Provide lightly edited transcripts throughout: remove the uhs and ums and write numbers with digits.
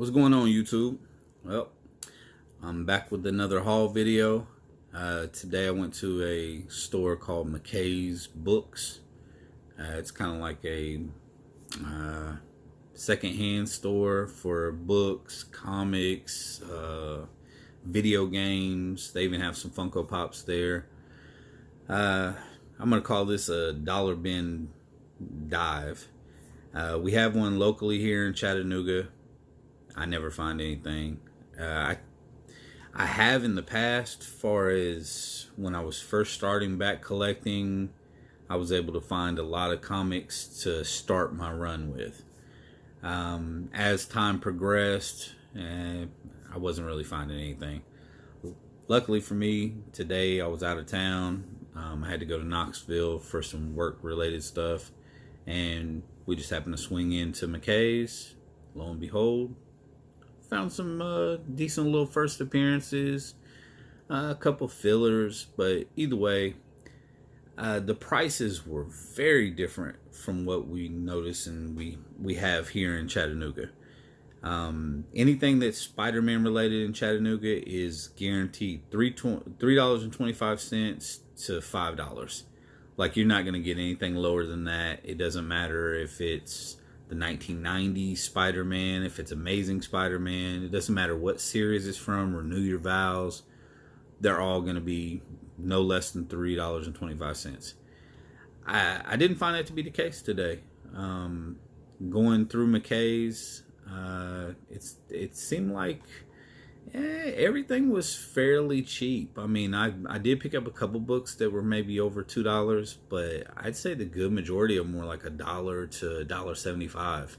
What's going on, YouTube? Well, I'm back with another haul video. Today I went to a store called McKay's Books. It's kind of like a secondhand store for books, comics, video games. They even have some Funko Pops there. I'm gonna call this a dollar bin dive. We have one locally here in Chattanooga. I never find anything. I have in the past, far as when I was first starting back collecting, I was able to find a lot of comics to start my run with. As time progressed, I wasn't really finding anything. Luckily for me, today I was out of town. I had to go to Knoxville for some work-related stuff, and we just happened to swing into McKay's. Lo and behold, found some decent little first appearances, a couple fillers, but either way, the prices were very different from what we notice and we have here in Chattanooga. Anything that's Spider-Man related in Chattanooga is guaranteed $3.25 to $5. Like, you're not going to get anything lower than that. It doesn't matter if it's the 1990s Spider-Man, if it's Amazing Spider-Man. It doesn't matter what series it's from. Renew Your Vows. They're all going to be no less than $3.25. I didn't find that to be the case today. Going through McKay's, it seemed like everything was fairly cheap. I mean, I did pick up a couple books that were maybe over $2, but I'd say the good majority of them were like $1 to $1.75.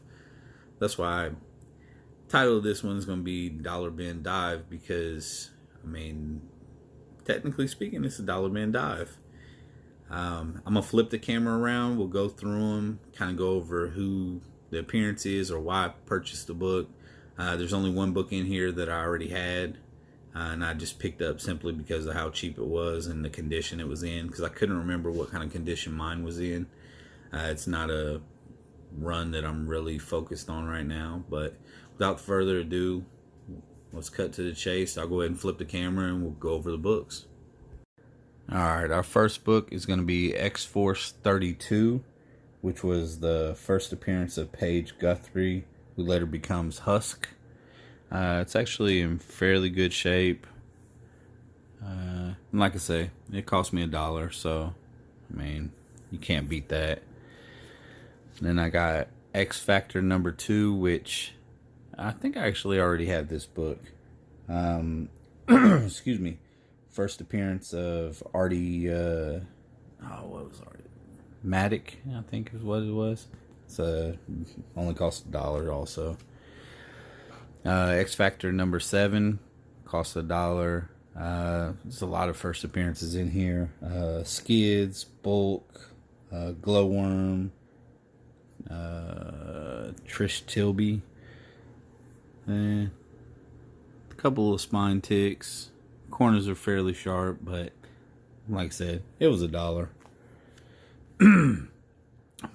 That's why I titled this one is going to be Dollar Bin Dive, because, I mean, technically speaking, it's a dollar bin dive. I'm going to flip the camera around. We'll go through them, kind of go over who the appearance is or why I purchased the book. There's only one book in here that I already had, and I just picked up simply because of how cheap it was and the condition it was in, because I couldn't remember what kind of condition mine was in. It's not a run that I'm really focused on right now, but without further ado, let's cut to the chase. I'll go ahead and flip the camera and we'll go over the books. Alright, our first book is going to be X-Force 32, which was the first appearance of Paige Guthrie, who later becomes Husk. It's actually in fairly good shape. And like I say, it cost me $1, so I mean, you can't beat that. Then I got X Factor #2, which I think I actually already had this book. Excuse me. First appearance of Artie. What was Artie? Matic, I think is what it was. It's only cost $1 also. X Factor #7 costs $1. There's a lot of first appearances in here. Skids, Bulk, Glowworm, Trish Tilby, a couple of spine ticks. Corners are fairly sharp, but like I said, it was $1.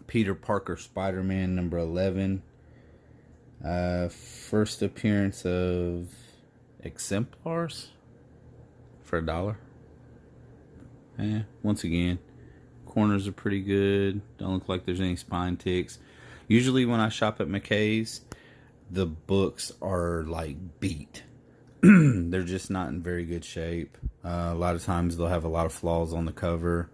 Peter Parker Spider-Man #11. First appearance of Exemplars for $1. Once again, corners are pretty good. Don't look like there's any spine ticks. Usually when I shop at McKay's, the books are like beat. They're just not in very good shape. A lot of times they'll have a lot of flaws on the cover,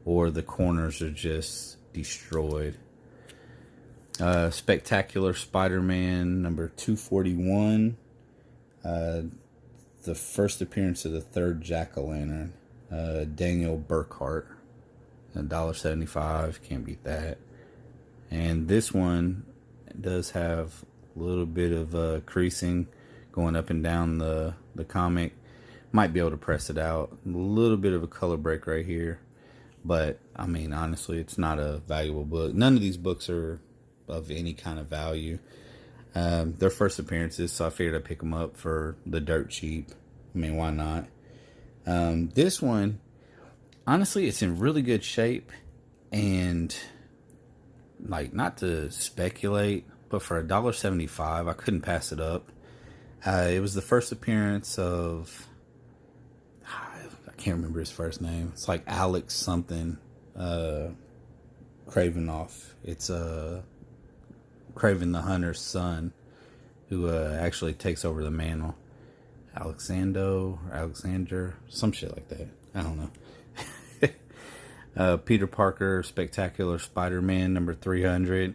or the corners are just destroyed. Spectacular Spider-Man #241. The first appearance of the third Jack-o'-lantern, Daniel Burkhart. $1.75, can't beat that. And this one does have a little bit of creasing going up and down the comic. Might be able to press it out. A little bit of a color break right here. But, I mean, honestly, it's not a valuable book. None of these books are of any kind of value. They're first appearances, so I figured I'd pick them up for the dirt cheap. I mean, why not? This one, honestly, it's in really good shape. And, like, not to speculate, but for $1.75, I couldn't pass it up. It was the first appearance of, I can't remember his first name. It's like Alex something, Cravenoff. It's Craven the Hunter's son, who actually takes over the mantle. Alexander, some shit like that. I don't know. Peter Parker, Spectacular Spider-Man, number 300.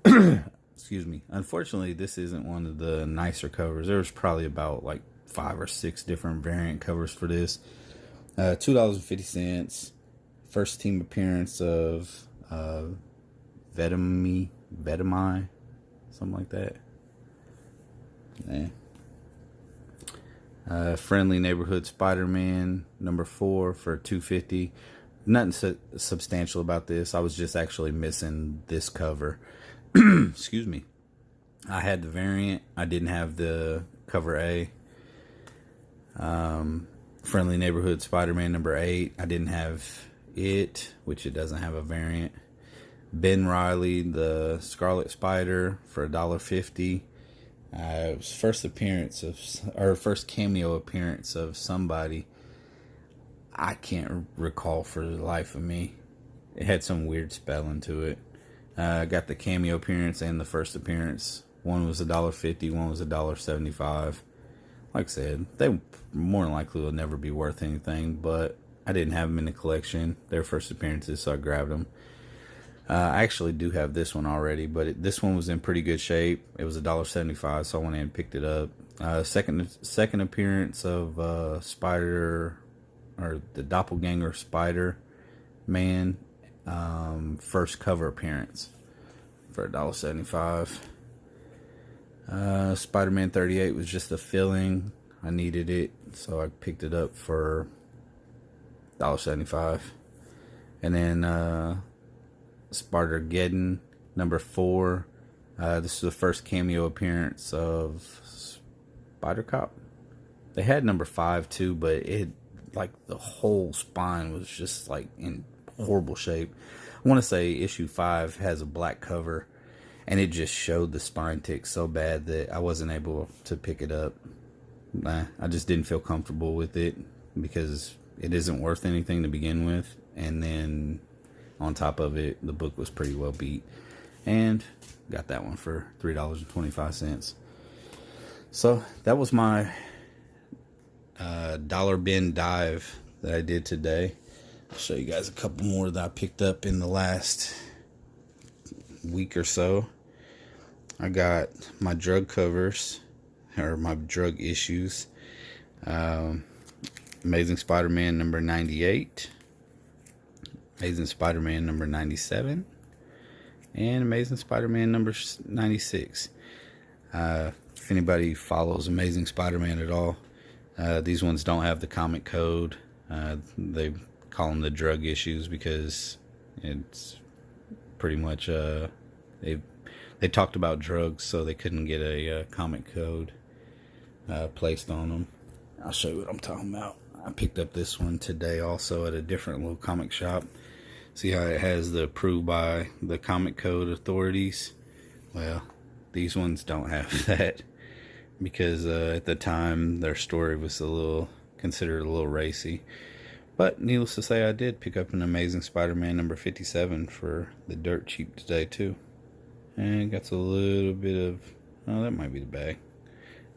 Excuse me. Unfortunately, this isn't one of the nicer covers. There was probably about like 5 or 6 different variant covers for this. $2.50. First team appearance of Vetemai, something like that. Friendly Neighborhood Spider-Man, number 4 for $2.50. Nothing substantial about this. I was just actually missing this cover. Excuse me. I had the variant. I didn't have the cover A. Friendly Neighborhood Spider-Man number 8. I didn't have it, which it doesn't have a variant. Ben Reilly, the Scarlet Spider, for $1.50. It was first cameo appearance of somebody. I can't recall for the life of me. It had some weird spelling to it. I got the cameo appearance and the first appearance. One was $1.50, one was $1.75. Like I said, they more than likely will never be worth anything, but I didn't have them in the collection. Their first appearances, so I grabbed them. I actually do have this one already, but this one was in pretty good shape. It was $1.75, so I went in and picked it up. Second appearance of Spider, or the Doppelganger Spider-Man. First cover appearance for $1.75. Spider-Man 38 was just a filling. I needed it, so I picked it up for $1.75. And then Spider-Geddon number 4. This is the first cameo appearance of Spider-Cop. They had number 5 too, but it, like, the whole spine was just like in horrible shape. I want to say issue 5 has a black cover, and it just showed the spine tick so bad that I wasn't able to pick it up. I just didn't feel comfortable with it because it isn't worth anything to begin with, and then on top of it, the book was pretty well beat. And got that one for $3.25. So that was my dollar bin dive that I did today. I'll show you guys a couple more that I picked up in the last week or so. I got my drug covers, or my drug issues. Amazing Spider-Man number 98. Amazing Spider-Man number 97. And Amazing Spider-Man number 96. If anybody follows Amazing Spider-Man at all, these ones don't have the comic code. They call them the drug issues because it's pretty much they talked about drugs, so they couldn't get a comic code placed on them. I'll show you what I'm talking about. I picked up this one today also at a different little comic shop. See how it has the approved by the comic code authorities? Well, these ones don't have that because at the time their story was considered a little racy. But needless to say, I did pick up an Amazing Spider-Man number 57 for the dirt cheap today too. And got a little bit of, oh, that might be the bag.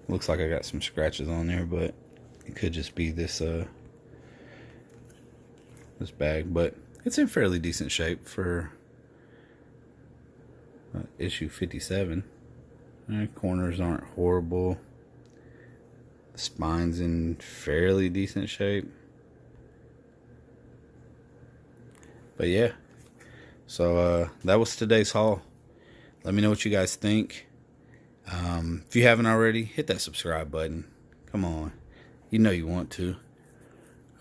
Looks like I got some scratches on there, but it could just be this this bag. But it's in fairly decent shape for issue 57. Corners aren't horrible. The spine's in fairly decent shape. But yeah, so that was today's haul. Let me know what you guys think. If you haven't already, hit that subscribe button. Come on, you know you want to.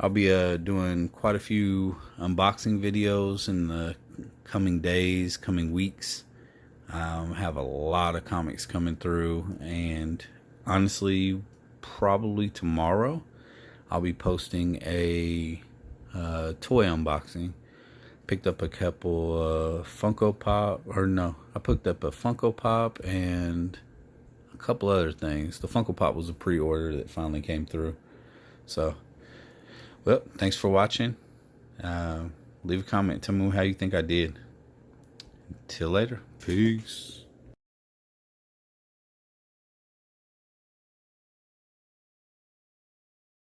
I'll be doing quite a few unboxing videos in the coming days, coming weeks. Have a lot of comics coming through, and honestly, probably tomorrow I'll be posting a toy unboxing. Picked up a couple Funko Pop, or no, I picked up a Funko Pop and a couple other things. The Funko Pop was a pre-order that finally came through. So, well, thanks for watching. Leave a comment. Tell me how you think I did. Till later. Peace.